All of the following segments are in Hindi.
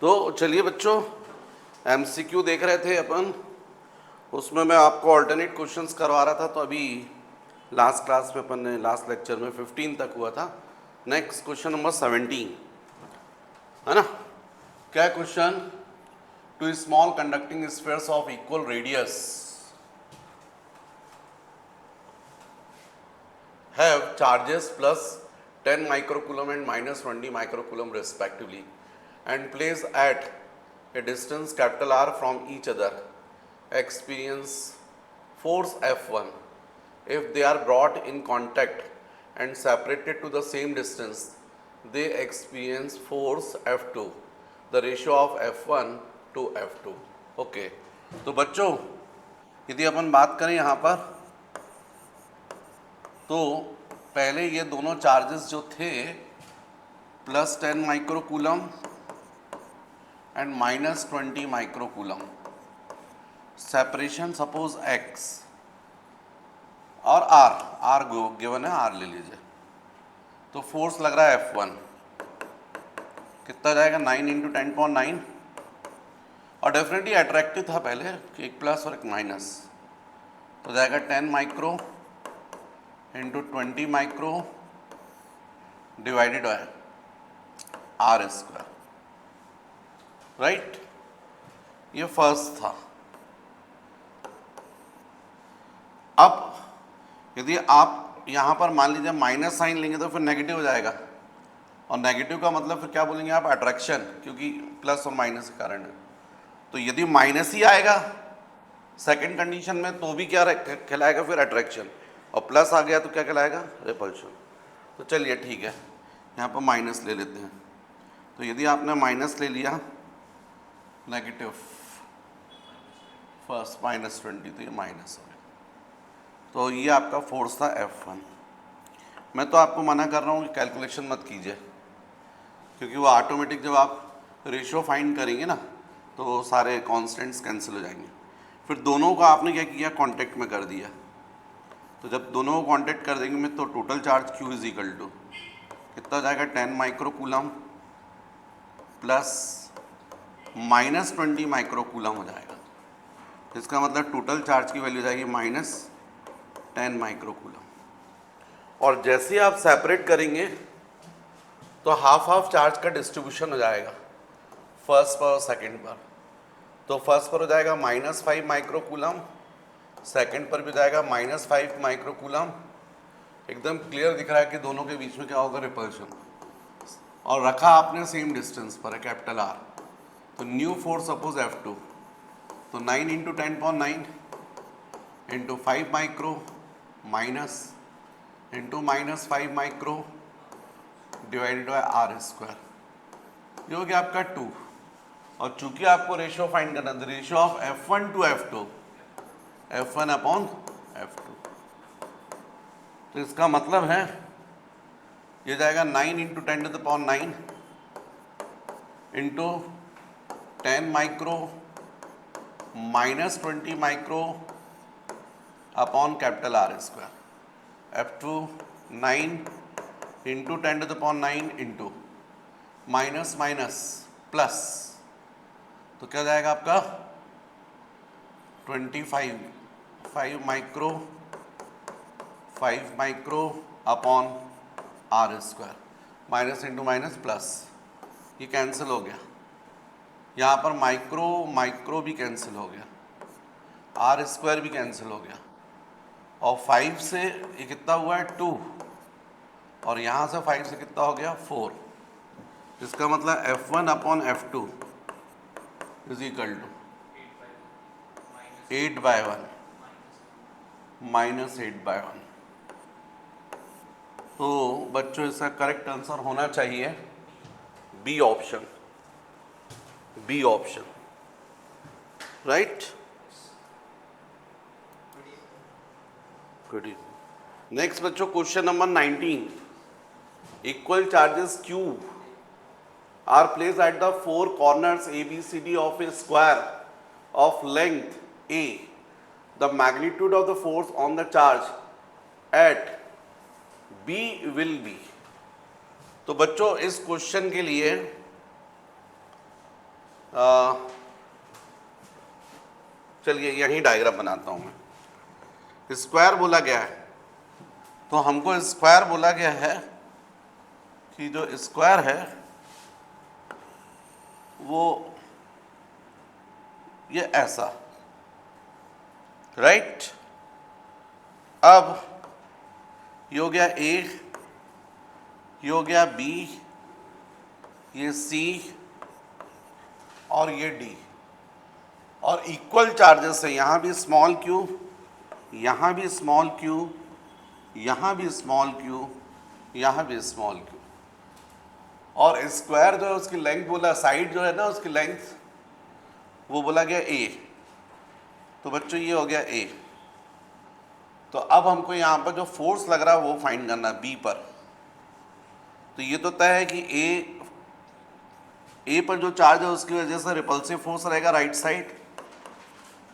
तो चलिए बच्चों, एमसीक्यू देख रहे थे अपन, उसमें मैं आपको ऑल्टरनेट क्वेश्चंस करवा रहा था। तो अभी लास्ट क्लास में अपन ने लास्ट लेक्चर में 15 तक हुआ था। नेक्स्ट क्वेश्चन नंबर 17 है ना। क्या question? Two small conducting spheres of equal radius have charges plus 10 microcoulomb and minus 20 microcoulomb respectively and placed at a distance capital R from each other experience force F1. If they are brought in contact and separated to the same distance, they experience force F2. The ratio of F1 to F2. Okay, तो बच्चों यदि अपन बात करें यहाँ पर, तो पहले ये दोनों चार्जेस जो थे plus 10 microcoulomb and minus 20 microcoulomb, separation suppose x और r गिवन है, r ले लीजिए। तो फोर्स लग रहा है F1, कितना जाएगा 9 इंटू 10.9, और डेफिनेटली अट्रैक्टिव था पहले कि एक प्लस और एक माइनस, तो जाएगा 10 micro into 20 micro divided by R square, right. ये फर्स्ट था। अब यदि आप यहाँ पर मान लीजिए माइनस साइन लेंगे तो फिर नेगेटिव हो जाएगा, और नेगेटिव का मतलब फिर क्या बोलेंगे आप? अट्रैक्शन, क्योंकि प्लस और माइनस के कारण है। तो यदि माइनस ही आएगा सेकंड कंडीशन में तो भी क्या कहलाएगा? फिर अट्रैक्शन, और प्लस आ गया तो क्या कहलाएगा? रिपल्शन। तो चलिए ठीक है, यहाँ पर माइनस ले लेते हैं। तो यदि आपने माइनस ले लिया, नेगेटिव फर्स्ट माइनस 20, तो ये माइनस हो गया। तो ये आपका फोर्स था F1। मैं तो आपको मना कर रहा हूँ कि कैलकुलेशन मत कीजिए, क्योंकि वो ऑटोमेटिक जब आप रेशियो फाइंड करेंगे ना तो सारे कॉन्स्टेंट्स कैंसिल हो जाएंगे। फिर दोनों का आपने क्या किया? कॉन्टेक्ट में कर दिया। तो जब दोनों को कांटेक्ट कर देंगे में तो total charge Q is equal to कितना जाएगा? 10 माइक्रोकूलम प्लस माइनस 20 माइक्रोकूलम हो जाएगा। इसका मतलब टोटल चार्ज की वैल्यू जाएगी माइनस 10 माइक्रोकूलम। और जैसे ही आप सेपरेट करेंगे तो हाफ हाफ चार्ज का डिस्ट्रीब्यूशन हो जाएगा फर्स्ट पर और सेकेंड पर। तो फर्स्ट पर हो जाएगा -5 माइक्रोकूलम, सेकेंड पर भी जाएगा -5 माइक्रोकूलम। एकदम क्लियर दिख रहा है कि दोनों के बीच में क्या होगा? रिपल्शन। और रखा आपने सेम डिस्टेंस पर है, कैपिटल R। तो न्यू फोर्स सपोज F2, तो 9 into 10.9 into 5 micro minus into -5 micro divided bye R square, ये हो गया आपका 2। और चूंकि आपको रेशियो फाइंड करना है, ratio of F1 to F2, F1 upon F2। तो इसका मतलब है ये जाएगा 9 into 10⁹ into 10 micro minus 20 micro upon capital R square. F2 9 into 10⁹ into minus minus plus, तो क्या जाएगा आपका 5 micro upon R square, minus into minus plus, ये कैंसिल हो गया। यहाँ पर माइक्रो माइक्रो भी कैंसिल हो गया, R स्क्वायर भी कैंसिल हो गया, और 5 से ये कितना हुआ है? 2, और यहाँ से 5 से कितना हो गया? 4। इसका मतलब F1 upon F2 is equal to 8/1 minus 8/1। तो बच्चों इसका करेक्ट आंसर होना चाहिए B option, B option, right. Good. Next बच्चों question number 19। Equal charges Q are placed at the four corners ABCD of a square of length A. The magnitude of the force on the charge at B will be। तो बच्चों इस क्वेश्चन के लिए चलिए यही डायग्राम बनाता हूँ मैं। स्क्वायर बोला गया है, तो हमको स्क्वायर बोला गया है कि जो स्क्वायर है वो ये ऐसा, राइट। अब ये हो गया ए, ये हो गया बी, ये सी और ये डी, और इक्वल चार्जेस है। यहाँ भी स्मॉल क्यू, यहाँ भी स्मॉल क्यू, यहाँ भी स्मॉल क्यू, यहाँ भी स्मॉल क्यू। और स्क्वायर जो है उसकी लेंथ बोला, साइड जो है ना उसकी लेंथ वो बोला गया ए। तो बच्चों ये हो गया ए। तो अब हमको यहाँ पर जो फोर्स लग रहा है वो फाइंड करना है बी पर। तो ये तो तय है कि ए पर जो चार्ज है उसकी वजह से रिपल्सिव फोर्स रहेगा right side.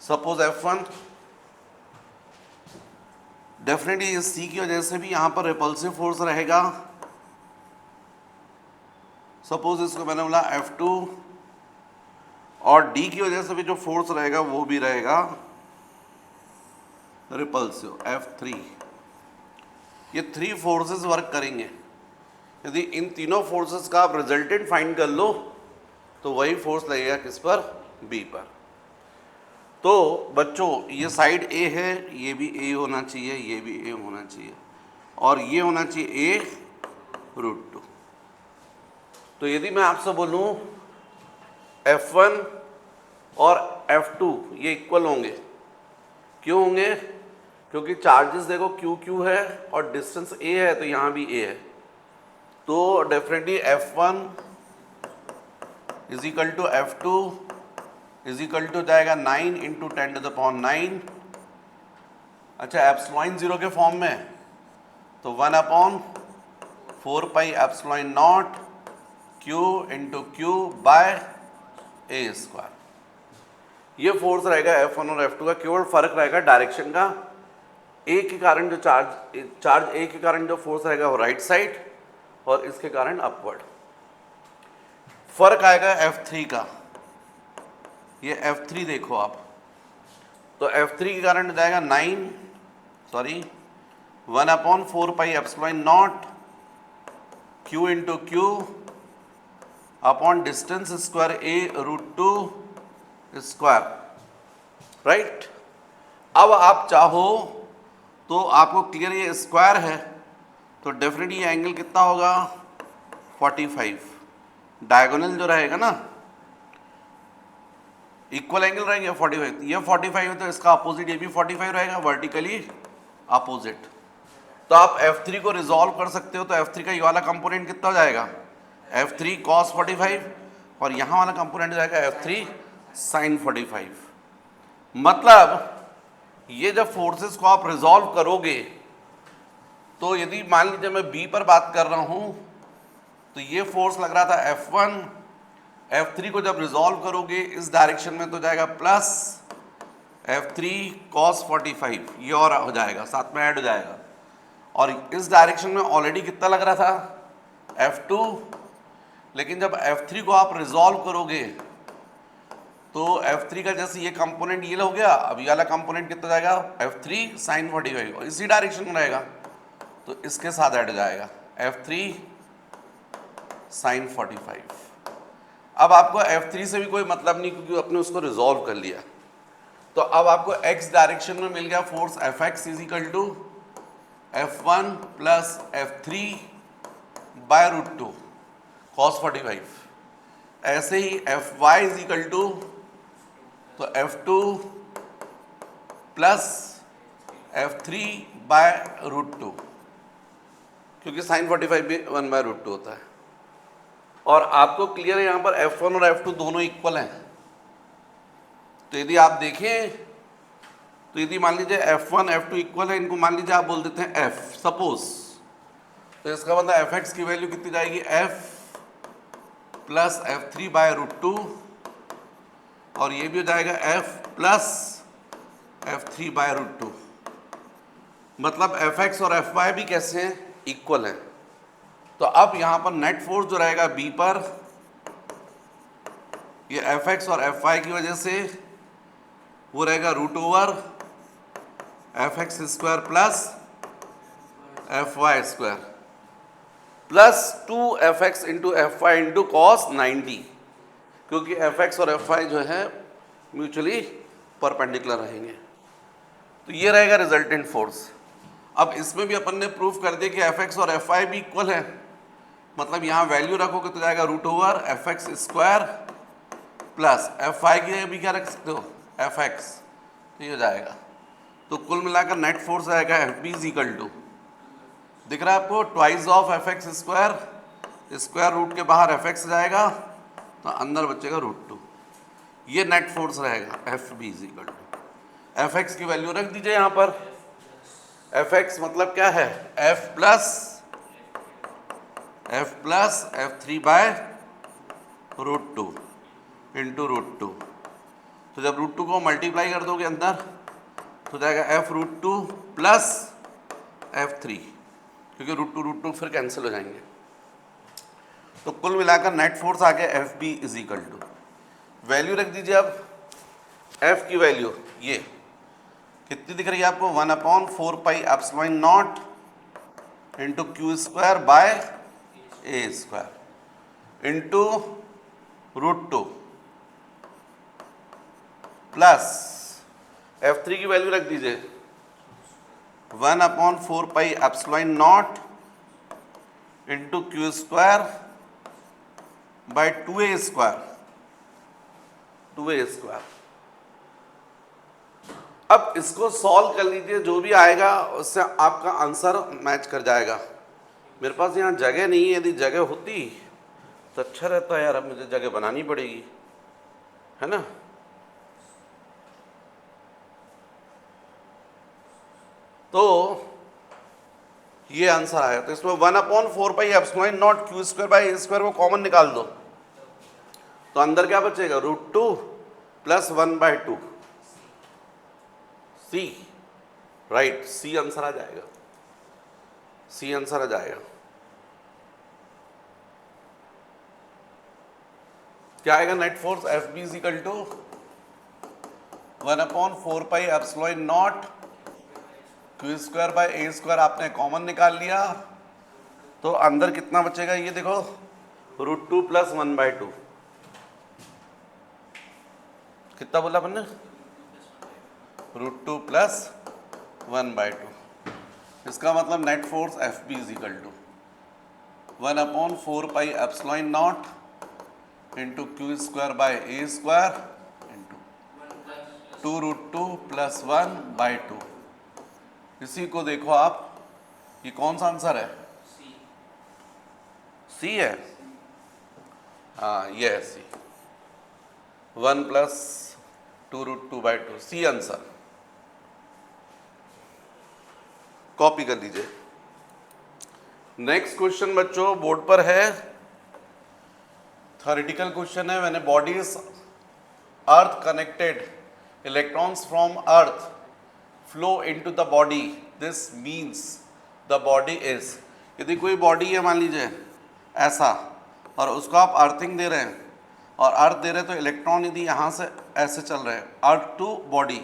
Suppose F1, definitely इस सी की वजह से भी यहाँ पर रिपल्सिव फोर्स रहेगा। सपोज इसको मैंने बोला F2, और डी की वजह से भी जो फोर्स रहेगा वो भी रहेगा रिपल्सिव F3। ये 3 फोर्सेस वर्क करेंगे। यदि इन तीनों फोर्सेस का आप रिजल्टेंट फाइंड कर लो तो वही फोर्स लगेगा किस पर, बी पर। तो बच्चों ये साइड ए है, ये भी ए होना चाहिए, ये भी ए होना चाहिए, और ये होना चाहिए A√2। तो यदि मैं आपसे बोलूं F1 और F2 ये इक्वल होंगे, क्यों होंगे? क्योंकि चार्जेस देखो क्यू क्यू है और डिस्टेंस ए है, तो यहाँ भी ए है। तो definitely F1 is equal to F2 is equal to जाएगा 9 इंटू 10⁹9। अच्छा, एप्सिलॉन 0 के फॉर्म में, तो 1/4 pi epsilon naught Q into Q by a square. ये फोर्स रहेगा F1 और F2 का, केवल फर्क रहेगा डायरेक्शन का। ए के कारण जो चार्ज ए के कारण जो फोर्स रहेगा वो राइट साइड, और इसके कारण अपवर्ड। फर्क आएगा F3 का, ये F3 देखो आप, तो F3 के कारण हो जाएगा 1/4 pi epsilon naught Q into Q upon distance square A√2 square, right. अब आप चाहो तो आपको क्लियर, ये स्क्वायर है तो डेफिनेटली ये एंगल कितना होगा 45। डायगोनल जो रहेगा ना, इक्वल एंगल रहेंगे 45। ये 45 है तो इसका अपोजिट ये भी 45 रहेगा, वर्टिकली अपोजिट। तो आप F3 को रिजॉल्व कर सकते हो। तो F3 का ये वाला कंपोनेंट कितना हो जाएगा F3 cos 45, और यहाँ वाला कंपोनेंट हो जाएगा F3 sin 45। मतलब ये जब फोर्सेस को आप रिजॉल्व करोगे, तो यदि मान लीजिए मैं B पर बात कर रहा हूँ, तो ये फोर्स लग रहा था F1, F3 को जब रिजॉल्व करोगे इस डायरेक्शन में तो जाएगा प्लस F3 cos 45, ये और हो जाएगा, साथ में ऐड हो जाएगा। और इस डायरेक्शन में ऑलरेडी कितना लग रहा था F2, लेकिन जब F3 को आप रिजॉल्व करोगे तो F3 का जैसे ये कंपोनेंट ये हो गया, अब ये वाला कंपोनेंट कितना जाएगा F3 sin 45, और इसी डायरेक्शन में रहेगा तो इसके साथ ऐड हो जाएगा F3 sin 45। अब आपको F3 से भी कोई मतलब नहीं, क्योंकि आपने उसको रिजॉल्व कर लिया। तो अब आपको x डायरेक्शन में मिल गया force Fx is equal to F1 plus F3 by √2 cos 45। ऐसे ही Fy इज इक्वल टू, तो F2 प्लस F3 बाय √2, क्योंकि sin 45 भी 1/√2 होता है। और आपको क्लियर है यहाँ पर F1 और F2 दोनों इक्वल हैं। तो यदि आप देखें, तो यदि मान लीजिए F1 F2 इक्वल है, इनको मान लीजिए आप बोल देते हैं F सपोज, तो इसका मतलब Fx की वैल्यू कितनी जाएगी F प्लस F3 बाय √2, और ये भी हो जाएगा F प्लस F3 बाय √2। मतलब Fx और Fy भी कैसे हैं, इक्वल हैं। तो अब यहाँ पर नेट फोर्स जो रहेगा B पर ये एफ एक्स और एफ वाई की वजह से वो रहेगा root over F X square plus F Y square plus 2fx into F Y into cos 90, क्योंकि एफ एक्स और एफ वाई जो है म्यूचुअली परपेंडिकुलर रहेंगे। तो ये रहेगा रिजल्टेंट फोर्स। अब इसमें भी अपन ने प्रूफ कर दिया कि एफ एक्स और एफ वाई भी इक्वल है, मतलब यहाँ वैल्यू रखोगे तो जाएगा root over F X square plus F Y की जगह भी क्या रख सकते हो एफ एक्स, तो ये जाएगा। तो कुल मिलाकर नेट फोर्स आएगा F B is equal to, दिख रहा है आपको, twice of F X square, square root के बाहर एफ एक्स जाएगा तो अंदर बचेगा रूट 2। ये नेट फोर्स रहेगा F B is equal to. F X की वैल्यू रख दीजिए यहाँ पर, एफ एक्स मतलब क्या है F plus F three by root 2 into root 2। तो जब रूट 2 को मल्टीप्लाई कर दोगे अंदर तो जाएगा एफ रूट 2 प्लस एफ 3, क्योंकि रूट टू फिर कैंसिल हो जाएंगे। तो कुल मिलाकर नेट फोर्स आ गया F B is equal to, value रख दीजिए अब एफ की वैल्यू ये कितनी दिख रही है आपको 1/4 pi epsilon naught into Q square by a square into root 2 plus F3 की वैल्यू रख दीजिए 1/4 pi epsilon naught into Q square by 2a square. अब इसको सॉल्व कर लीजिए, जो भी आएगा उससे आपका आंसर मैच कर जाएगा। मेरे पास यहाँ जगह नहीं है, यदि जगह होती तो अच्छा रहता यार, अब मुझे जगह बनानी पड़ेगी, है ना। तो ये आंसर आया। तो इसमें 1/4 pi epsilon naught Q square by a square को कॉमन निकाल दो, तो अंदर क्या बचेगा root 2 plus 1/2 C, right, C answer आ जाएगा, सी आंसर आ जाएगा। क्या आएगा net force F B is equal to 1/4 pi epsilon naught Q square by a square, आपने कॉमन निकाल लिया तो अंदर कितना बचेगा ये देखो रूट 2 प्लस 1/2, कितना बोला अपन ने रूट 2 प्लस 1/2। इसका मतलब net force F B is equal to 1/4 pi epsilon naught into Q square by a square into 2 root 2 plus 1/2। इसी को देखो आप, ये कौन सा आंसर है सी है, हाँ ये है C, 1 plus 2 root 2/2 C answer. Copy कर लीजिए। नेक्स्ट क्वेश्चन बच्चों बोर्ड पर है, थ्योरेटिकल क्वेश्चन है। मैंने bodies earth connected electrons from earth flow into the body, this means the body is, यदि कोई बॉडी है मान लीजिए ऐसा और उसको आप अर्थिंग दे रहे हैं और अर्थ दे रहे हैं, तो इलेक्ट्रॉन यदि यहाँ से ऐसे चल रहे हैं अर्थ टू बॉडी,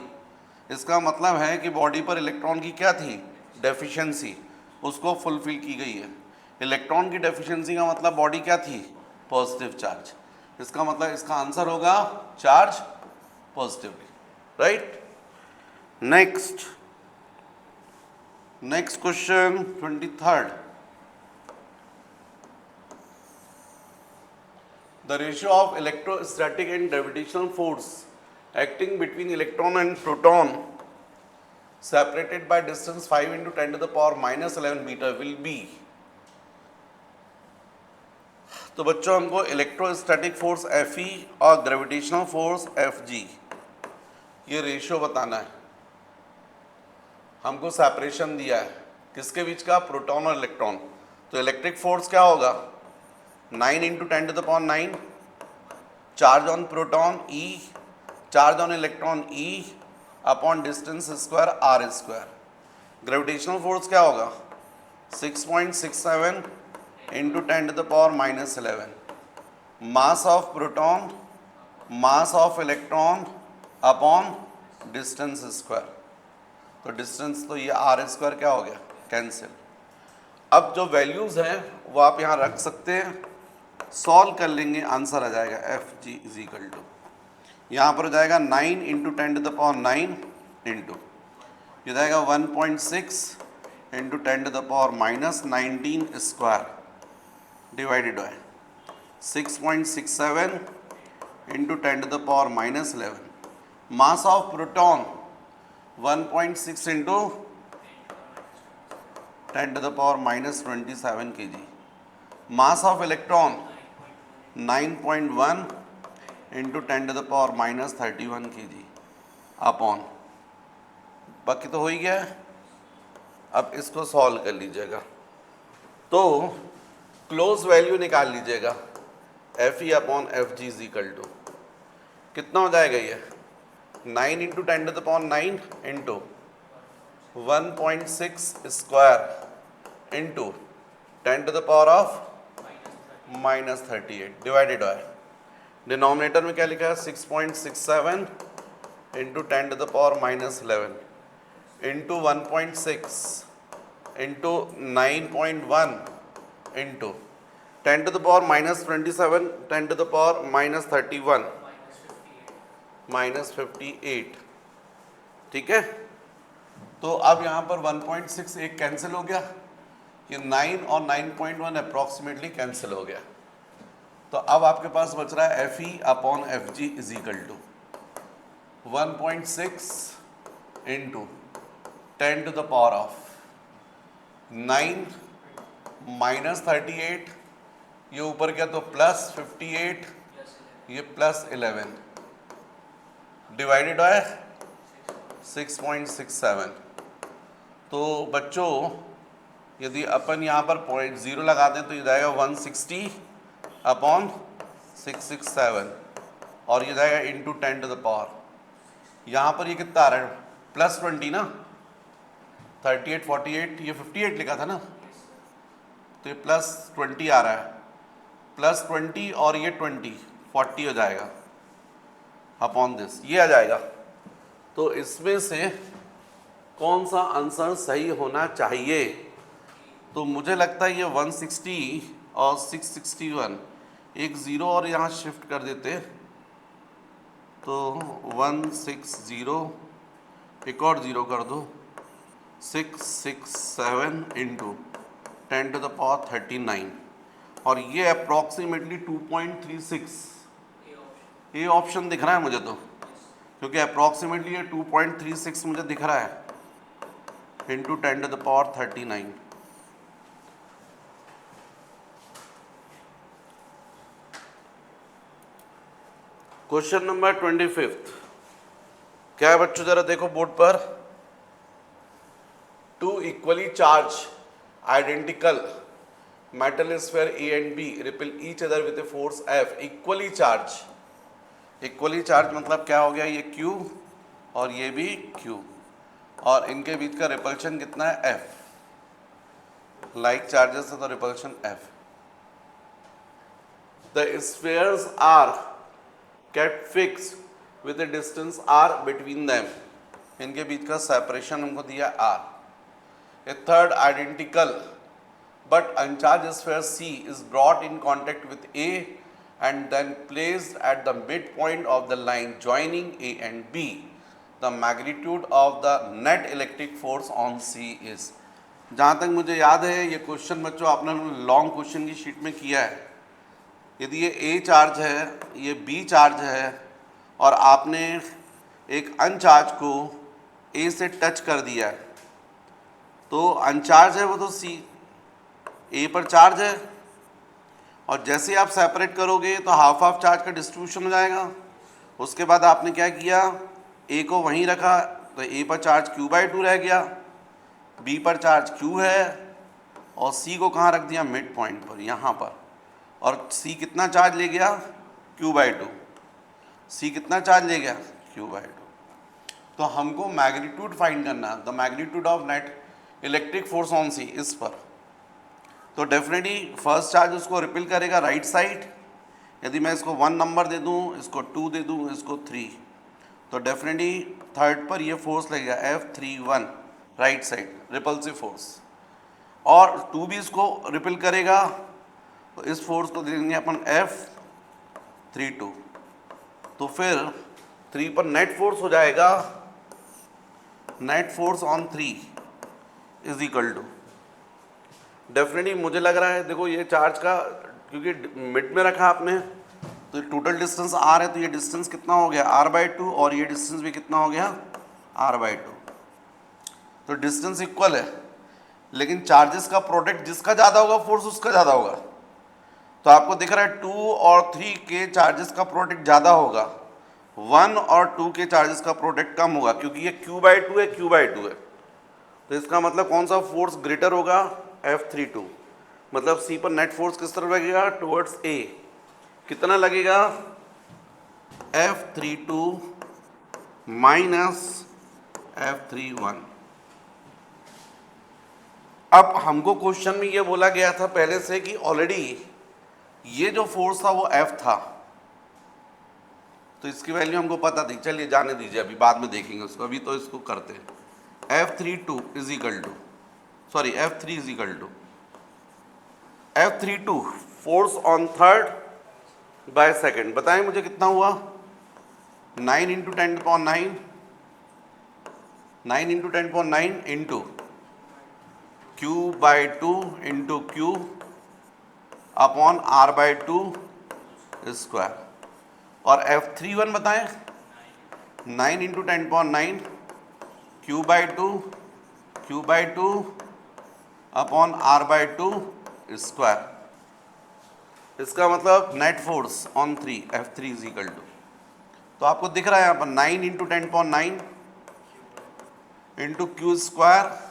इसका मतलब है कि बॉडी पर इलेक्ट्रॉन की क्या थी डेफिशिएंसी, उसको फुलफिल की गई है। इलेक्ट्रॉन की डेफिशिएंसी का मतलब बॉडी क्या थी पॉजिटिव चार्ज, इसका मतलब इसका आंसर होगा charge positively, right. Next question 23rd, the ratio of electrostatic and gravitational force acting between electron and proton separated by distance 5 into 10 to the power minus 11 meter will be। तो बच्चों हमको इलेक्ट्रोस्टैटिक फोर्स Fe और ग्रेविटेशनल फोर्स Fg ये रेशियो बताना है। हमको सेपरेशन दिया है किसके बीच का, प्रोटॉन और इलेक्ट्रॉन। तो इलेक्ट्रिक फोर्स क्या होगा 9 into 10 to the power 9, charge on proton E, charge on electron E upon distance square R square. Gravitational force क्या होगा 6.67 into 10 to the power -11, mass of proton mass of electron upon distance square. तो डिस्टेंस तो ये आर स्क्वायर क्या हो गया, कैंसिल। अब जो वैल्यूज़ हैं वो आप यहाँ रख सकते हैं, सॉल्व कर लेंगे, आंसर आ जाएगा F G is equal to, यहाँ पर हो जाएगा 9 इंटू 10⁹ इंटू ये जाएगा 1.6 into 10⁻⁻19 square divided by 6.67 into 10⁻11। Mass of proton 1.6 into 10⁻⁻27 kg। Mass of electron 9.1 into 10⁻31 kg upon, बाकी तो हो ही गया है। अब इसको सॉल्व कर लीजिएगा, तो क्लोज वैल्यू निकाल लीजिएगा, F E upon F G is equal to कितना हो जाएगा, ये 9 into 10⁻9 into 1.6 square into 10⁻⁻38 divided by, denominator में क्या लिखा है 6.67 इंटू 10⁻11 इंटू 1.6 इंटू 9.1 इंटू 10⁻⁻27 10⁻⁻31 -58, ठीक है। तो अब यहाँ पर 1.6 एक कैंसिल हो गया, ये 9 और 9.1 अप्रॉक्सीमेटली कैंसिल हो गया। तो अब आपके पास बच रहा है F E upon F G is equal to 1.6 into 10⁻9 -38, ये ऊपर गया तो +58, ये +11 डिवाइडेड बाय 6.67। तो बच्चों यदि अपन यहाँ पर 0.0 लगा दें तो ये जाएगा 160/667 और ये जाएगा इंटू 10⁻। यहाँ पर ये कितना आ रहा है +20 ना, 38 48, ये 58 लिखा था ना, तो ये +20 आ रहा है, +20 और ये 20 40 हो जाएगा अपॉन दिस, ये आ जाएगा। तो इसमें से कौन सा आंसर सही होना चाहिए, तो मुझे लगता है ये 160 और 661, एक ज़ीरो और यहाँ शिफ्ट कर देते, तो 160 एक और ज़ीरो कर दो, 667 इंटू 10⁻39 और ये अप्रॉक्सीमेटली 2.36 ए ऑप्शन दिख रहा है मुझे तो, क्योंकि अप्रॉक्सीमेटली ये 2.36 मुझे दिख रहा है इंटू 10⁻39। क्वेश्चन नंबर 25 क्या है बच्चों, जरा देखो बोर्ड पर। Two equally charge identical metal sphere A and B repel each other with a force F. Equally charge, equally charge मतलब क्या हो गया, ये Q और ये भी Q और इनके बीच का रिपल्शन कितना है F। लाइक चार्जेस है तो repulsion F। The spheres are kept fixed with a distance r between them, इनके बीच का सेपरेशन हमको दिया r। A third identical but uncharged sphere C is brought in contact with A and then placed at the midpoint of the line joining A and B. The magnitude of the net electric force on C is। जहाँ तक मुझे याद है ये क्वेश्चन बच्चों आपने लॉन्ग क्वेश्चन की शीट में किया है। यदि ये A चार्ज है, ये B चार्ज है और आपने एक अनचार्ज को A से टच कर दिया है, तो अनचार्ज है वो तो C, A पर चार्ज है और जैसे आप सेपरेट करोगे तो हाफ हाफ चार्ज का डिस्ट्रीब्यूशन हो जाएगा। उसके बाद आपने क्या किया, A को वहीं रखा तो A पर चार्ज Q/2 रह गया, B पर चार्ज Q है और C को कहाँ रख दिया, मिड पॉइंट पर यहाँ पर, और C कितना चार्ज ले गया, Q/2। C कितना चार्ज ले गया, Q/2। तो हमको मैग्नीट्यूड फाइंड करना है, the magnitude of net electric force on C इस पर। तो डेफिनेटली फर्स्ट चार्ज उसको रिपेल करेगा राइट साइड, यदि मैं इसको 1 नंबर दे दूँ, इसको 2 दे दूँ, इसको 3, तो डेफिनेटली थर्ड पर ये फोर्स लगेगा F31 right side repulsive force, और 2 भी इसको रिपल करेगा, तो इस फोर्स को देंगे अपन F32। तो फिर 3 पर नेट फोर्स हो जाएगा, net force on 3 is equal to, definitely मुझे लग रहा है, देखो ये चार्ज का क्योंकि मिड में रखा आपने, तो टोटल डिस्टेंस r है, तो ये डिस्टेंस कितना हो गया r/2, और ये डिस्टेंस भी कितना हो गया r/2। तो डिस्टेंस इक्वल है, लेकिन चार्जेस का प्रोडक्ट जिसका ज़्यादा होगा फोर्स उसका ज़्यादा होगा। तो आपको दिख रहा है 2 और 3 के चार्जेस का प्रोडक्ट ज़्यादा होगा, 1 और 2 के चार्जेस का प्रोडक्ट कम होगा, क्योंकि ये Q/2 है, Q/2 है। तो इसका मतलब कौन सा फोर्स ग्रेटर होगा, F32। मतलब C पर नेट फोर्स किस तरफ लगेगा, टुवर्ड्स A। कितना लगेगा, F32 माइनस F31। अब हमको क्वेश्चन में ये बोला गया था पहले से कि ऑलरेडी ये जो फोर्स था वो F था, तो इसकी वैल्यू हमको पता थी। चलिए जाने दीजिए, अभी बाद में देखेंगे उसको, अभी तो इसको करते हैं। F32 is equal to, sorry F3 is equal to F32 force on third by second, बताएं मुझे कितना हुआ, 9 into 10⁹, 9 into 10⁹ into Q/2 into Q upon R/2 square, और F31 बताएं, 9 into 10⁹ Q/2 upon R/2 square. इसका मतलब net force on 3 F3 is equal to, तो आपको दिख रहा है यहाँ पर 9 into 10⁹ into Q square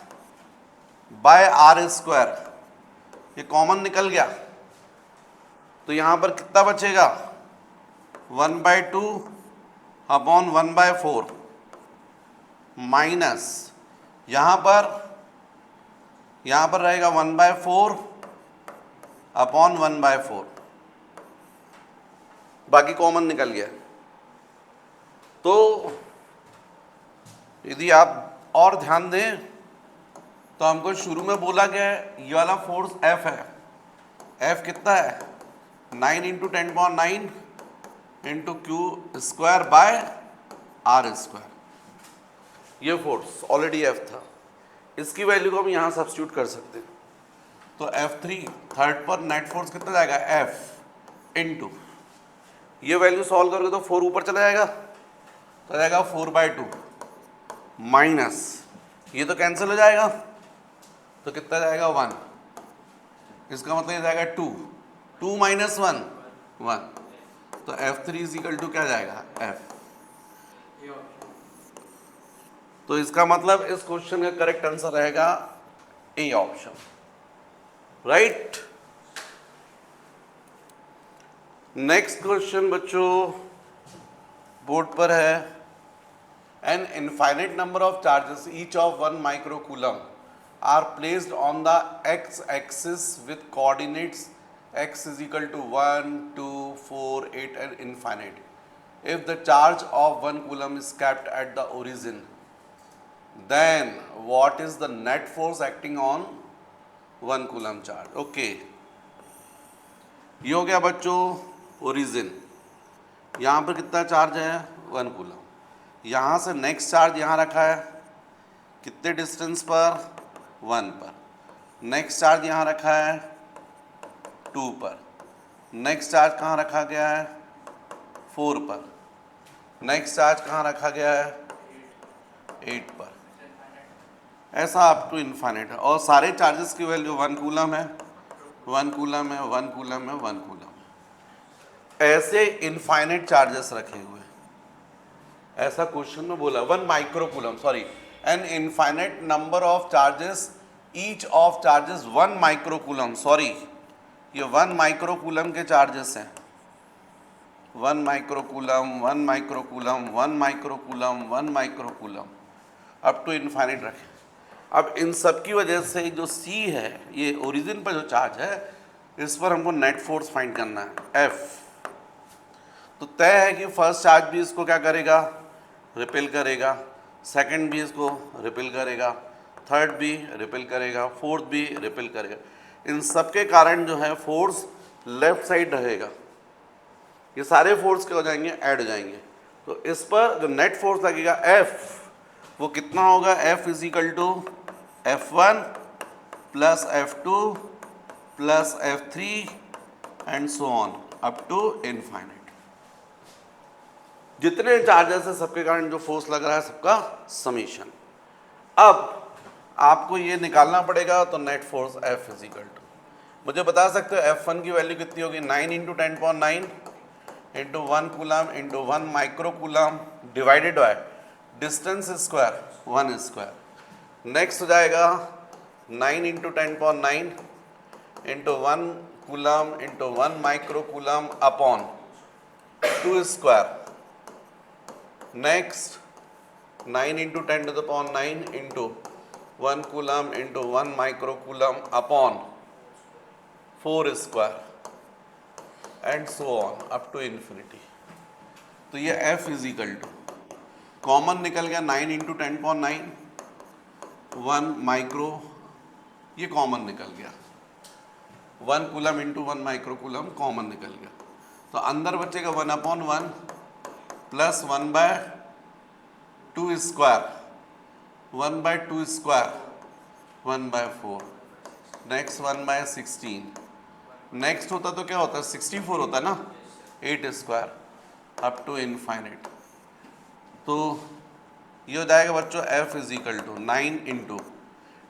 by R square, ये कॉमन निकल गया, तो यहाँ पर कितना बचेगा, 1/2 अपॉन 1/4 माइनस यहाँ पर रहेगा 1/4 अपॉन 1/4, बाकी कॉमन निकल गया। तो यदि आप और ध्यान दें तो हमको शुरू में बोला गया है ये वाला फोर्स F है, F कितना है, 9 into 10⁹ into Q square by R square, ये फोर्स ऑलरेडी F था, इसकी वैल्यू को हम यहाँ सब्स्टिट्यूट कर सकते हैं। तो F3 थर्ड पर नेट फोर्स कितना जाएगा, F इंटू, ये वैल्यू सॉल्व करोगे तो 4 ऊपर चला जाएगा, तो जाएगा 4/2 माइनस, ये तो कैंसिल हो जाएगा, तो कितना जाएगा 1, इसका मतलब ये जाएगा 2 माइनस 1 1, तो F3 इज इक्वल टू क्या जाएगा, F। तो इसका मतलब इस क्वेश्चन का करेक्ट आंसर रहेगा A option, right. Next question बच्चों बोर्ड पर है, an infinite number of charges each of 1 microcoulomb are placed on the x axis with coordinates x is equal to 1 2 4 8 and infinite. If the charge of 1 coulomb is kept at the origin, then what is the net force acting on 1 coulomb charge? Okay, ये हो गया बच्चों ओरिजिन, यहाँ पर कितना चार्ज है 1 कूलम, यहाँ से नेक्स्ट चार्ज यहाँ रखा है कितने डिस्टेंस पर, 1 पर, नेक्स्ट चार्ज यहाँ रखा है 2 पर, नेक्स्ट चार्ज कहाँ रखा गया है 4 पर, नेक्स्ट चार्ज कहाँ रखा गया है 8 पर, ऐसा अप टू इन्फाइनाइट है, और सारे चार्जेस की वैल्यू 1 कूलम है, 1 कूलम है, 1 कूलम है, 1 कूलम है, ऐसे इन्फाइनाइट चार्जेस रखे हुए, ऐसा क्वेश्चन में बोला 1 microcoulomb, sorry an infinite number of charges, each of charges 1 microcoulomb, sorry ये 1 माइक्रोकूलम के चार्जेस हैं, 1 microcoulomb 1 microcoulomb 1 microcoulomb 1 microcoulomb up to infinite रखें। अब इन सब की वजह से जो C है, ये ओरिजिन पर जो चार्ज है, इस पर हमको नेट फोर्स फाइंड करना है F। तो तय है कि फर्स्ट चार्ज भी इसको क्या करेगा, रिपेल करेगा, सेकंड भी इसको रिपेल करेगा, थर्ड भी रिपेल करेगा, फोर्थ भी रिपेल करेगा। इन सब के कारण जो है फोर्स लेफ्ट साइड रहेगा। ये सारे फोर्स क्या हो जाएंगे, ऐड हो जाएंगे। तो इस पर जो नेट फोर्स लगेगा F, वो कितना होगा, F is equal to F1 plus F2 plus F3 and so on up to infinite. जितने चार्जेस है सबके कारण जो फोर्स लग रहा है सबका समीशन। अब आपको ये निकालना पड़ेगा, तो net force F is equal to, मुझे बता सकते हो F1 की वैल्यू कितनी होगी, 9 into 10.9 into 1 coulomb into 1 micro coulomb divided by distance square 1 square. Next हो जाएगा 9 into 10.9 into 1 coulomb into 1 micro coulomb upon 2 square. Next 9 into 10 to the power 9 into 1 coulomb into 1 micro coulomb upon 4 square and so on up to infinity. तो ये F is equal to, common निकल गया 9 इंटू 10.9 1 माइक्रो, ये कॉमन निकल गया, 1 coulomb into 1 micro coulomb common निकल गया। तो अंदर बचेगा 1/1 plus 1/2 square, 1/2 square 1/4, next 1/16, next होता तो क्या होता है 64 होता है ना, 8 स्क्वायर अप टू इनफाइनाइट। तो ये हो जाएगा बच्चों F is equal to 9 into,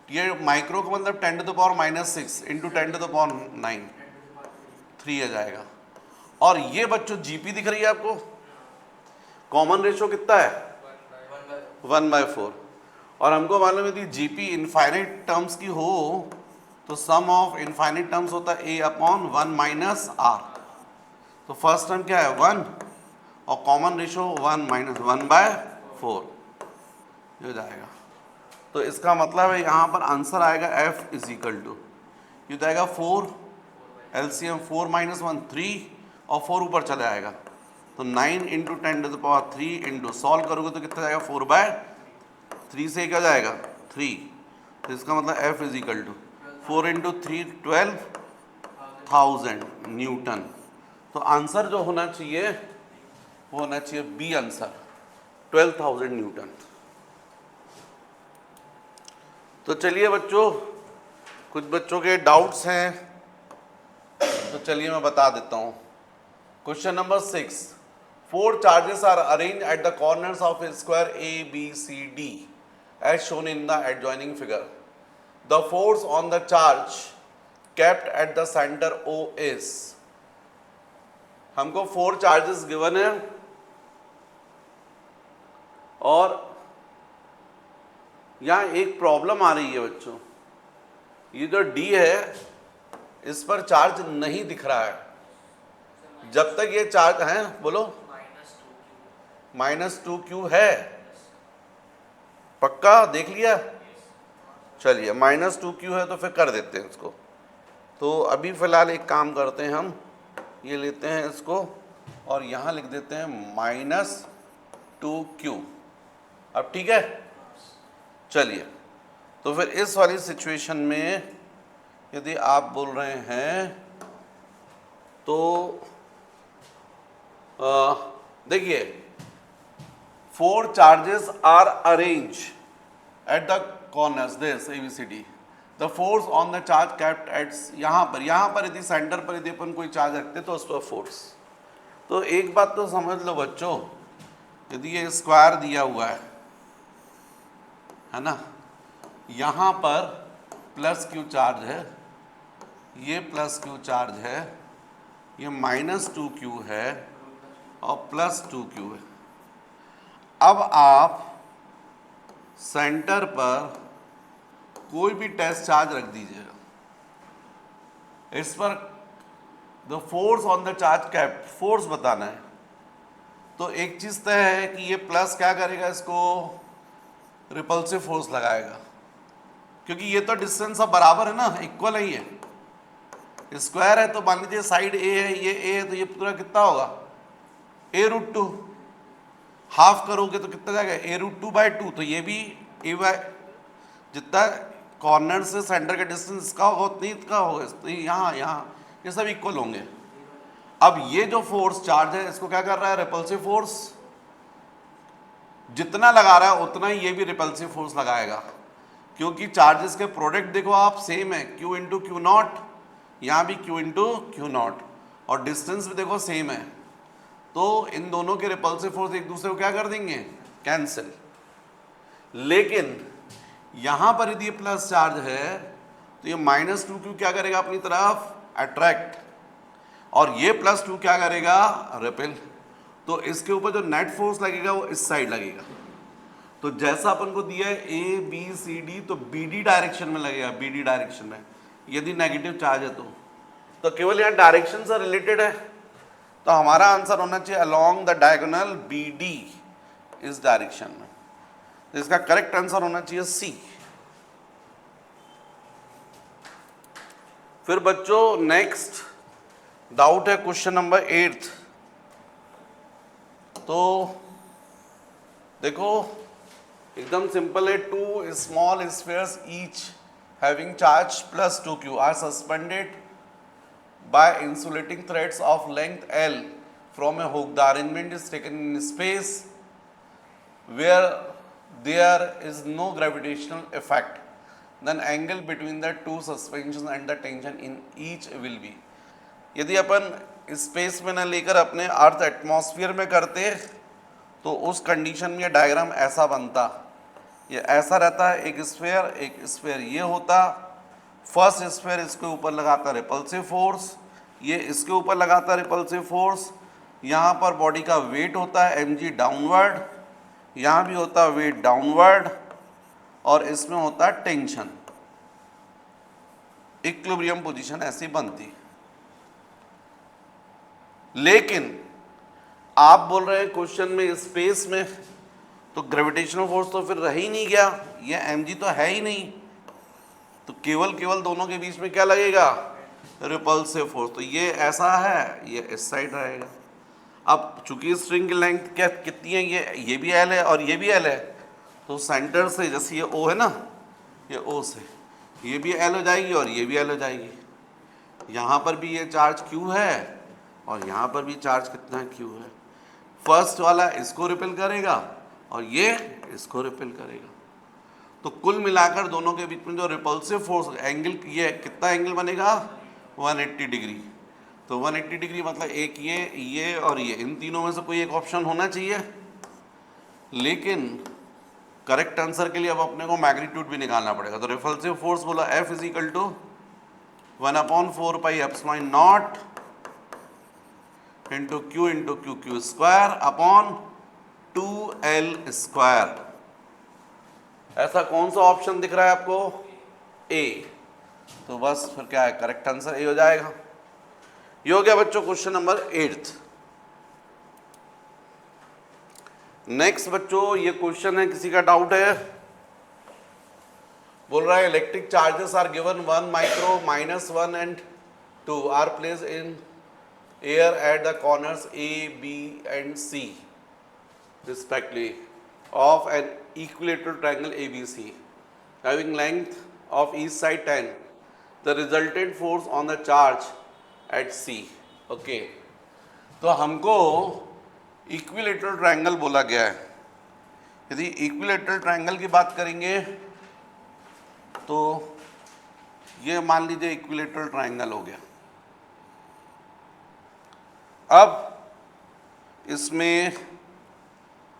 ये माइक्रो का मतलब 10 to the power -6 into 10 to the power 9, 3 आ जाएगा। और ये बच्चों GP दिख रही है आपको, कॉमन रेशो कितना है 1/4, और हमको मालूम है यदि GP इनफाइनाइट टर्म्स की हो तो सम ऑफ इनफाइनाइट टर्म्स होता है A अपॉन 1 माइनस R। तो फर्स्ट टर्म क्या है 1 और कॉमन रेशो 1 माइनस 1/4 हो जाएगा। तो इसका मतलब है यहाँ पर आंसर आएगा F इज इक्वल टू, ये हो जाएगा 4 LCM 4 माइनस 1 3 और 4 ऊपर चले आएगा, तो 9 into 10 to the power 3 into solve करोगे तो कितना जाएगा 4/3 से क्या जाएगा 3। तो इसका मतलब F is equal to 4 into 3 12,000 newton. तो आंसर जो होना चाहिए वो होना चाहिए बी आंसर 12,000 न्यूटन। तो चलिए बच्चों, कुछ बच्चों के डाउट्स हैं तो चलिए मैं बता देता हूँ। Question number 6, 4 charges are arranged at the corners of a square ABCD as shown in the adjoining figure. The force on the charge kept at the center O is, हमको 4 charges given है और यहाँ एक प्रॉब्लम आ रही है बच्चों, ये जो D है इस पर चार्ज नहीं दिख रहा है। जब तक ये चार्ज है, बोलो -2Q है, पक्का देख लिया, चलिए -2Q है तो फिर कर देते हैं इसको। तो अभी फ़िलहाल एक काम करते हैं, हम ये लेते हैं इसको और यहाँ लिख देते हैं -2Q। अब ठीक है, चलिए। तो फिर इस वाली सिचुएशन में यदि आप बोल रहे हैं तो देखिए 4 charges are arranged at the corners this ABCD. The force on the charge kept at, यहाँ पर यदि सेंटर पर यदि अपन कोई चार्ज रखते तो उस पर फोर्स। तो एक बात तो समझ लो बच्चों, यदि ये स्क्वायर दिया हुआ है ना, यहाँ पर +Q चार्ज है, ये +Q चार्ज है, ये -2Q है और +2Q है। अब आप सेंटर पर कोई भी टेस्ट चार्ज रख दीजिएगा, इस पर the force on the charge kept, force बताना है। तो एक चीज़ तय है कि ये प्लस क्या करेगा, इसको रिपल्सिव फोर्स लगाएगा, क्योंकि ये तो डिस्टेंस अब बराबर है ना, इक्वल है, ये स्क्वायर है। तो मान लीजिए साइड ए है, ये ए है, तो ये पूरा कितना होगा a√2, हाफ करोगे तो कितना जाएगा a√2/2, तो ये भी a बाय जितना कॉर्नर से सेंटर का डिस्टेंस इसका होगा उतनी इसका होगा, तो यहाँ ये सब इक्वल होंगे। अब ये जो फोर्स चार्ज है इसको क्या कर रहा है, रिपल्सिव फोर्स, जितना लगा रहा है उतना ही ये भी रिपल्सिव फोर्स लगाएगा, क्योंकि चार्जेस के प्रोडक्ट देखो आप सेम है, Q इंटू क्यू नॉट, यहाँ भी Q इंटू क्यू नॉट, और डिस्टेंस भी देखो सेम है, तो इन दोनों के रिपल्सिव फोर्स एक दूसरे को क्या कर देंगे, कैंसिल। लेकिन यहाँ पर यदि प्लस चार्ज है तो ये -2Q क्या करेगा अपनी तरफ, अट्रैक्ट, और ये +2 क्या करेगा, रिपेल। तो इसके ऊपर जो नेट फोर्स लगेगा वो इस साइड लगेगा। तो जैसा अपन को दिया है ABCD, तो BD डायरेक्शन में लगेगा, BD डायरेक्शन में, यदि नेगेटिव चार्ज है तो केवल यहाँ डायरेक्शन से रिलेटेड है, तो हमारा आंसर होना चाहिए अलोंग द डायगोनल BD इस डायरेक्शन में। तो इसका करेक्ट आंसर होना चाहिए C। फिर बच्चों नेक्स्ट डाउट है क्वेश्चन नंबर 8। तो देखो एकदम सिंपल है, 2 small spheres each having charge +2Q are suspended by insulating threads of length L from a hook. The arrangement is taken in space where there is no gravitational effect, then angle between the two suspensions and the tension in each will be। यदि अपन स्पेस में न लेकर अपने अर्थ एटमॉस्फेयर में करते तो उस कंडीशन में डायग्राम ऐसा बनता, ये ऐसा रहता है, एक स्फीयर ये होता, फर्स्ट स्फीयर इसके ऊपर लगाता रिपल्सिव फोर्स, ये इसके ऊपर लगाता रिपल्सिव फोर्स, यहाँ पर बॉडी का वेट होता है mg डाउनवर्ड, यहाँ भी होता है वेट डाउनवर्ड, और इसमें होता है टेंशन, इक्विलिब्रियम पोजीशन ऐसी बनती। लेकिन आप बोल रहे हैं क्वेश्चन में स्पेस में, तो ग्रेविटेशनल फोर्स तो फिर रह ही नहीं गया, ये mg तो है ही नहीं, तो केवल दोनों के बीच में क्या लगेगा, रिपल्सिव फोर्स। तो ये ऐसा है, ये इस साइड रहेगा। अब चूंकि स्ट्रिंग की लेंथ क्या कितनी है, ये भी L है और ये भी L है, तो सेंटर से जैसे ये O है ना, ये O से ये भी L हो जाएगी और ये भी L हो जाएगी। यहाँ पर भी ये चार्ज Q है और यहाँ पर भी चार्ज कितना Q है। फर्स्ट वाला इसको रिपेल करेगा और ये इसको रिपेल करेगा, तो कुल मिलाकर दोनों के बीच में जो रिपल्सिव फोर्स एंगल, ये कितना एंगल बनेगा, 180 डिग्री। तो 180 डिग्री मतलब एक ये और ये, इन तीनों में से कोई एक ऑप्शन होना चाहिए। लेकिन करेक्ट आंसर के लिए अब अपने को मैग्नीट्यूड भी निकालना पड़ेगा। तो रिपल्सिव फोर्स बोला F = 1/4πε0 into Q square upon 2L²। ऐसा कौन सा ऑप्शन दिख रहा है आपको, A। तो बस फिर क्या है, करेक्ट आंसर A हो जाएगा। ये हो गया बच्चों क्वेश्चन नंबर 8। नेक्स्ट बच्चों ये क्वेश्चन है, किसी का डाउट है, बोल रहा है electric charges are given 1 micro, -1 and 2 are placed in air at the corners A, B and C respectively of an equilateral triangle ABC having length of each side 10. The resultant force on the charge at C। Okay, तो हमको इक्विलेटरल ट्रायंगल बोला गया है। यदि इक्विलेटरल ट्रायंगल की बात करेंगे तो ये मान लीजिए इक्विलेटरल ट्रायंगल हो गया। अब इसमें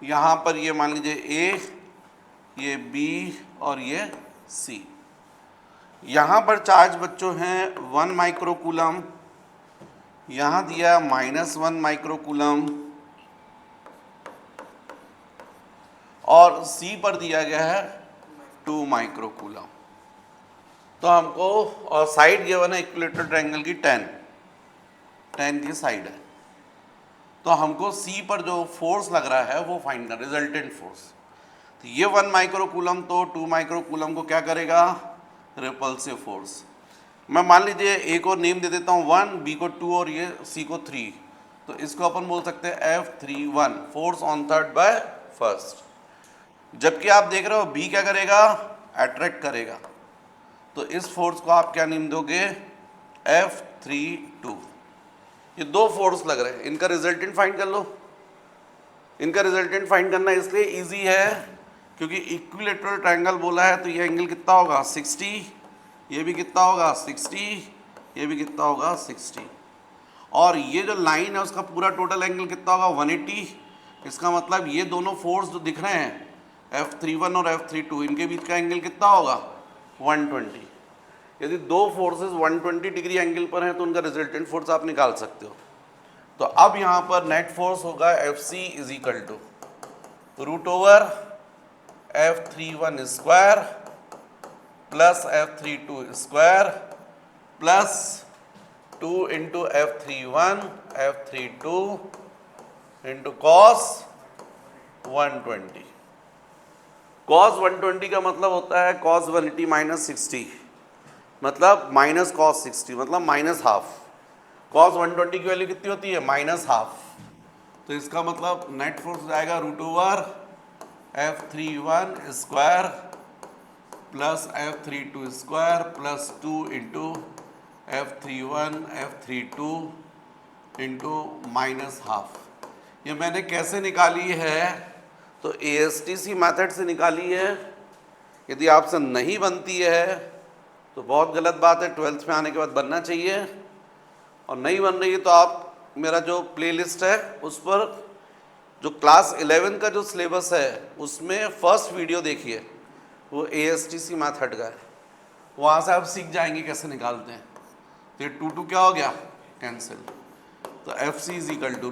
यहाँ पर ये मान लीजिए A, ये B और ये C। यहाँ पर चार्ज बच्चों हैं 1 माइक्रोकूलम, यहाँ दिया -1 माइक्रोकूलम, और C पर दिया गया है 2 माइक्रोकूलम। तो हमको, और साइड गिवन है इक्विलेटरल ट्रायंगल की 10 की साइड है, तो हमको C पर जो फोर्स लग रहा है वो फाइंड करना, रिजल्टेंट फोर्स। तो ये 1 माइक्रोकूलम तो 2 माइक्रोकूलम को क्या करेगा, रिपल्सिव फोर्स। मैं मान लीजिए A को नेम दे देता हूँ 1, B को 2 और ये C को 3, तो इसको अपन बोल सकते हैं F31 force on third by first. जबकि आप देख रहे हो B क्या करेगा, अट्रैक्ट करेगा, तो इस फोर्स को आप क्या नेम दोगे, F32। ये दो फोर्स लग रहे हैं, इनका रिजल्टेंट फाइंड कर लो। इनका रिजल्टेंट फाइंड करना इसलिए इजी है क्योंकि इक्विलेटरल ट्रायंगल बोला है, तो ये एंगल कितना होगा 60, ये भी कितना होगा 60, ये भी कितना होगा 60, और ये जो लाइन है उसका पूरा टोटल एंगल कितना होगा 180। इसका मतलब ये दोनों फोर्स जो दिख रहे हैं F31 और F32, इनके बीच का एंगल कितना होगा 120। यदि दो फोर्सेस 120 डिग्री एंगल पर हैं तो उनका रिजल्टेंट फोर्स आप निकाल सकते हो। तो अब यहाँ पर नेट फोर्स होगा FC is equal to √F31 square plus F32 square plus 2 into F31 F32 into cos 120। cos 120 का मतलब होता है cos 180 माइनस 60, मतलब माइनस cos 60, मतलब माइनस हाफ। cos 120 की वैल्यू कितनी होती है, माइनस हाफ। तो इसका मतलब नेट फोर्स हो जाएगा √F31 square plus F32 square plus 2 into F31 F32 into minus half. ये मैंने कैसे निकाली है, तो ASTC मेथड से निकाली है। यदि आपसे नहीं बनती है तो बहुत गलत बात है, 12th में आने के बाद बनना चाहिए, और नहीं बन रही है तो आप मेरा जो प्लेलिस्ट है उस पर जो क्लास 11 का जो सिलेबस है उसमें फर्स्ट वीडियो देखिए, वो ASTC मेथड का है, वहाँ से आप सीख जाएंगे कैसे निकालते हैं। तो ये 2 क्या हो गया, कैंसिल। तो FC is equal to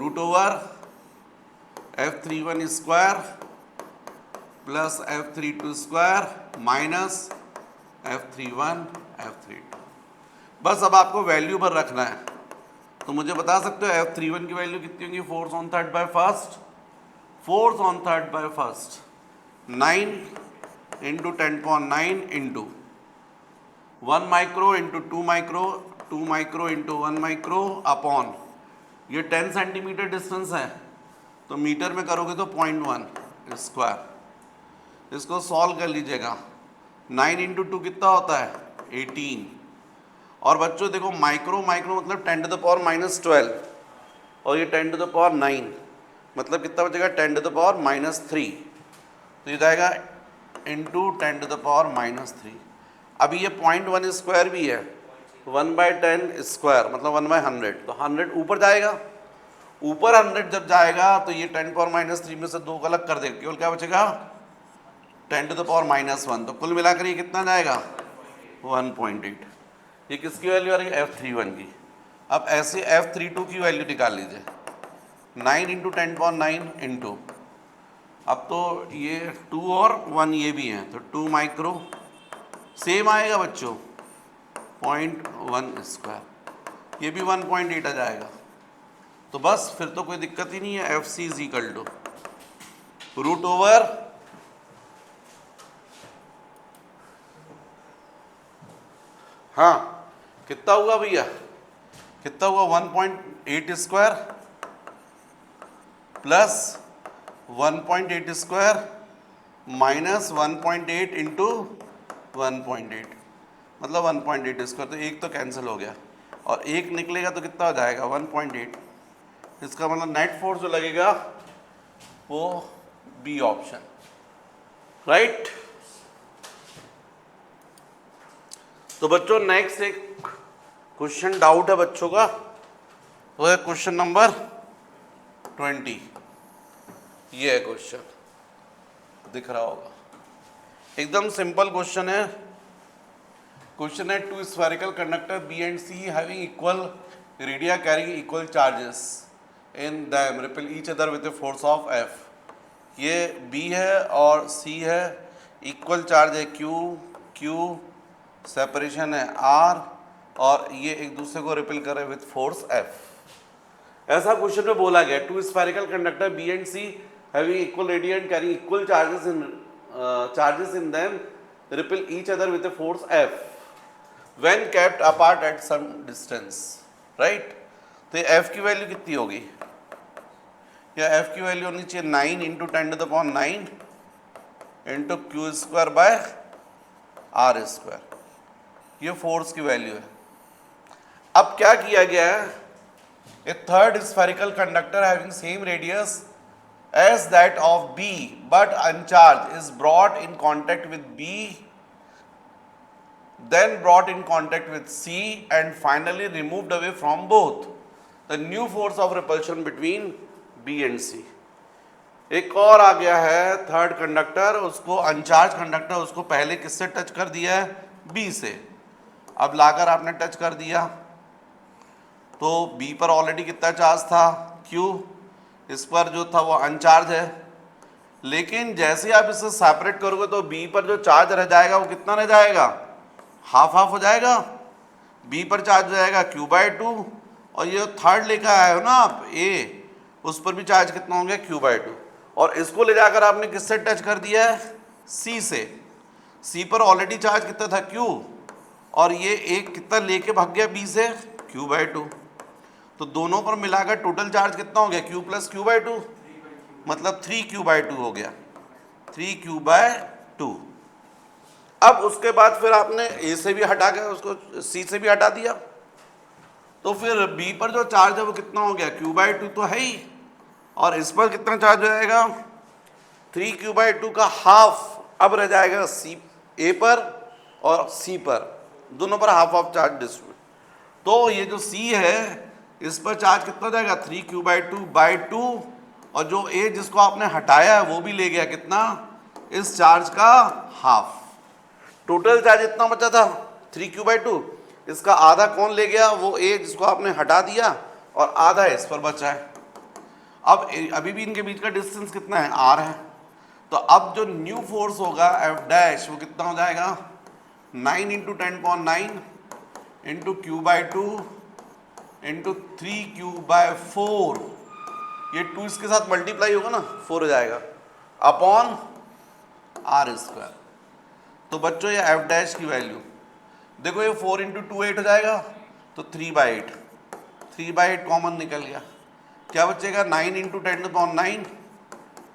√F31 square plus F32 square minus F31 F32। बस अब आपको वैल्यू पर रखना है। तो मुझे बता सकते हो F31 की वैल्यू कितनी होगी, force on third by first, force on third by first 9 into 10.9 into 1 micro into 2 micro, 2 micro into 1 micro upon, ये 10 सेंटीमीटर डिस्टेंस है तो मीटर में करोगे तो 0.1 स्क्वायर। इसको सॉल्व कर लीजिएगा, 9 इंटू 2 कितना होता है 18, और बच्चों देखो माइक्रो माइक्रो मतलब 10⁻⁻12 और ये 10⁻⁹ मतलब कितना बचेगा 10⁻⁻3, तो ये जाएगा इंटू 10⁻⁻3। अभी ये 0.1 स्क्वायर भी है, 1/10 स्क्वायर मतलब 1/100, तो 100 ऊपर जाएगा, ऊपर 100 जब जाएगा तो ये 10⁻⁻3 में से 2 को अलग कर देगा, केवल क्या बचेगा 10⁻⁻1, तो कुल मिलाकर ये कितना जाएगा 1.8। ये किसकी वैल्यू आ रही है, F31 की। अब ऐसे F32 की वैल्यू निकाल लीजिए, 9 इंटू 10.9 इंटू, अब तो ये 2 और 1 ये भी हैं तो 2 माइक्रो, सेम आएगा बच्चों 0.1 स्क्वायर, ये भी 1.8 आ जाएगा। तो बस फिर तो कोई दिक्कत ही नहीं है। FC इज इक्वल टू √, हाँ कितना हुआ भैया, कितना हुआ 1.8 square plus 1.8 square minus 1.8 into 1.8 मतलब 1.8 स्क्वायर, तो एक तो कैंसिल हो गया और एक निकलेगा तो कितना हो जाएगा 1.8। इसका मतलब नेट फोर्स जो लगेगा वो बी ऑप्शन, राइट। तो बच्चों नेक्स्ट एक क्वेश्चन डाउट है बच्चों का, वो है क्वेश्चन नंबर 20। ये है क्वेश्चन, दिख रहा होगा, एकदम सिंपल क्वेश्चन है। क्वेश्चन है 2 spherical conductor B and C having equal radii carrying equal charges in them repel each other with a force of F। ये B है और C है, इक्वल चार्ज है Q, सेपरेशन है R, और ये एक दूसरे को रिपेल कर रहे हैं विद फोर्स F। ऐसा क्वेश्चन में बोला गया 2 spherical conductor B and C having equal radii and carrying equal charges in them repel each other with a force F when kept apart at some distance, right. तो F की वैल्यू कितनी होगी या एफ की वैल्यू होनी चाहिए 9 into 10⁹9 into Q square by R square. ये फोर्स की वैल्यू है। अब क्या किया गया है, a third spherical conductor having same radius as that of B but uncharged is brought in contact with B, then brought in contact with C and finally removed away from both. The new force of repulsion between B and C. एक और आ गया है थर्ड कंडक्टर, उसको अनचार्ज कंडक्टर, उसको पहले किससे टच कर दिया है, B से। अब लाकर आपने टच कर दिया तो B पर ऑलरेडी कितना चार्ज था, Q, इस पर जो था वो अनचार्ज है, लेकिन जैसे आप इसे सेपरेट करोगे तो बी पर जो चार्ज रह जाएगा वो कितना रह जाएगा, हाफ हाफ हो जाएगा। बी पर चार्ज हो जाएगा Q/2 और ये थर्ड लेकर आए हो ना आप ए, उस पर भी चार्ज कितना हो गया Q/2 और इसको ले जाकर आपने किससे टच कर दिया है, सी से। सी पर ऑलरेडी चार्ज कितना था Q और ये एक कितना लेके भाग गया बी से Q/2, तो दोनों पर मिलाकर टोटल चार्ज कितना हो गया Q + Q/2, मतलब 3Q/2 हो गया, 3Q/2। अब उसके बाद फिर आपने A से भी हटा के उसको C से भी हटा दिया, तो फिर B पर जो चार्ज है वो कितना हो गया, Q/2 तो है ही, और इस पर कितना चार्ज हो जाएगा, 3Q/2 का हाफ अब रह जाएगा A पर और C पर, दोनों पर हाफ हाफ चार्ज डिस्ट्रीब्यूट। तो ये जो C है इस पर चार्ज कितना जाएगा, 3Q/2 और जो A जिसको आपने हटाया है वो भी ले गया कितना, इस चार्ज का हाफ। टोटल चार्ज इतना बचा था 3Q/2, इसका आधा कौन ले गया, वो A जिसको आपने हटा दिया, और आधा इस पर बचा है। अब अभी भी इनके बीच का डिस्टेंस कितना है, R है, तो अब जो न्यू फोर्स होगा F' वो कितना हो जाएगा, 9 into 10⁹9 into Q/2 into 3Q/4, ये 2 इसके साथ मल्टीप्लाई होगा ना, 4 हो जाएगा, अपॉन R²। तो बच्चों ये F' की वैल्यू देखो, ये 4 इंटू 2 8 हो जाएगा, तो 3/8, 3/8 कॉमन निकल गया, क्या बचेगा, 9 इंटू 10⁹9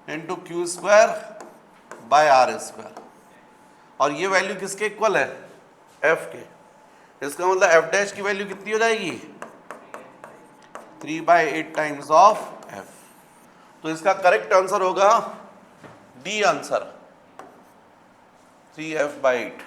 इंटू Q²/R²। और ये वैल्यू किसके इक्वल है, F के। इसका मतलब F' की वैल्यू कितनी हो जाएगी, 3/8 टाइम्स ऑफ F। तो इसका करेक्ट आंसर होगा डी आंसर, 3F/8।